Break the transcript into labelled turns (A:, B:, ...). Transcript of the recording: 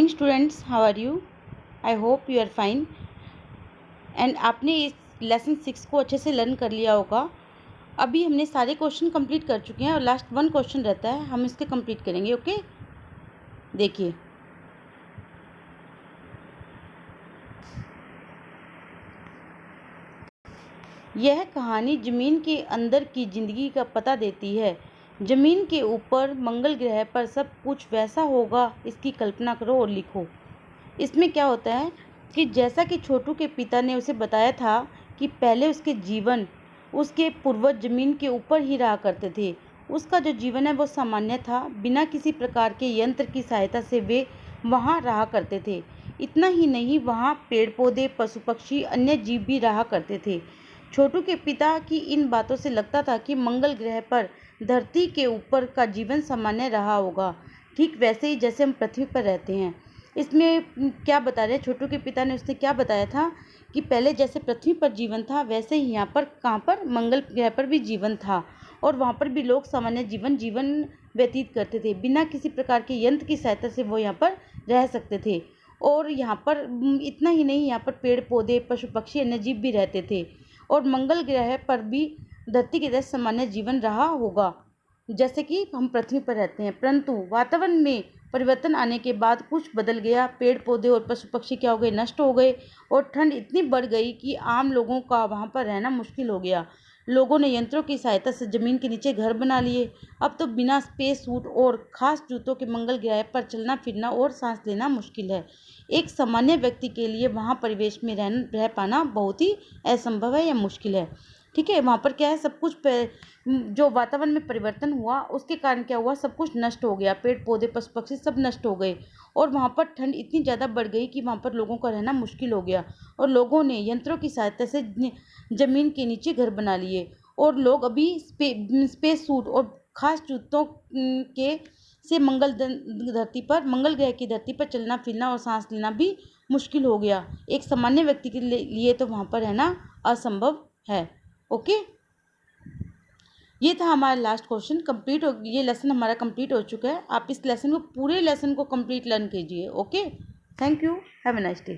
A: Morning students, how are you? I hope you are fine and आपने इस lesson 6 को अच्छे से लर्न कर लिया होगा। अभी हमने सारे क्वेश्चन कंप्लीट कर चुके हैं और लास्ट 1 क्वेश्चन रहता है, हम इसके कंप्लीट करेंगे। ओके, देखिए यह कहानी ज़मीन के अंदर की ज़िंदगी का पता देती है। ज़मीन के ऊपर मंगल ग्रह पर सब कुछ वैसा होगा, इसकी कल्पना करो और लिखो। इसमें क्या होता है कि जैसा कि छोटू के पिता ने उसे बताया था कि पहले उसके पूर्वज ज़मीन के ऊपर ही रहा करते थे। उसका जो जीवन है वो सामान्य था, बिना किसी प्रकार के यंत्र की सहायता से वे वहाँ रहा करते थे। इतना ही नहीं, वहाँ पेड़ पौधे, पशु पक्षी, अन्य जीव भी रहा करते थे। छोटू के पिता की इन बातों से लगता था कि मंगल ग्रह पर धरती के ऊपर का जीवन सामान्य रहा होगा, ठीक वैसे ही जैसे हम पृथ्वी पर रहते हैं। इसमें क्या बता रहे हैं छोटू के पिता ने, उसने क्या बताया था कि पहले जैसे पृथ्वी पर जीवन था वैसे ही यहाँ पर कहाँ पर मंगल ग्रह पर भी जीवन था और वहाँ पर भी लोग सामान्य जीवन व्यतीत करते थे। बिना किसी प्रकार के यंत्र की सहायता से वो यहाँ पर रह सकते थे। और यहाँ पर इतना ही नहीं, यहाँ पर पेड़ पौधे, पशु पक्षी, अन्य जीव भी रहते थे और मंगल ग्रह पर भी धरती के जैसे सामान्य जीवन रहा होगा जैसे कि हम पृथ्वी पर रहते हैं। परंतु वातावरण में परिवर्तन आने के बाद कुछ बदल गया। पेड़ पौधे और पशु पक्षी क्या हो गए, नष्ट हो गए और ठंड इतनी बढ़ गई कि आम लोगों का वहाँ पर रहना मुश्किल हो गया। लोगों ने यंत्रों की सहायता से ज़मीन के नीचे घर बना लिए। अब तो बिना स्पेस सूट और खास जूतों के मंगल ग्रह पर चलना फिरना और सांस लेना मुश्किल है। एक सामान्य व्यक्ति के लिए वहाँ परिवेश में रह पाना बहुत ही असंभव है या मुश्किल है। ठीक है, वहाँ पर क्या है, सब कुछ जो वातावरण में परिवर्तन हुआ उसके कारण क्या हुआ, सब कुछ नष्ट हो गया। पेड़ पौधे, पशु पक्षी सब नष्ट हो गए और वहाँ पर ठंड इतनी ज़्यादा बढ़ गई कि वहाँ पर लोगों का रहना मुश्किल हो गया और लोगों ने यंत्रों की सहायता से ज़मीन के नीचे घर बना लिए और लोग अभी स्पेस सूट और खास जूतों के से मंगल ग्रह की धरती पर चलना फिरना और सांस लेना भी मुश्किल हो गया। एक सामान्य व्यक्ति के लिए तो वहाँ पर रहना असंभव है। ओके, ये था हमारा लास्ट क्वेश्चन। कंप्लीट हो, ये लेसन हमारा कंप्लीट हो चुका है। आप इस लेसन को, पूरे लेसन को कंप्लीट लर्न कीजिए। Okay, thank you, have a nice day.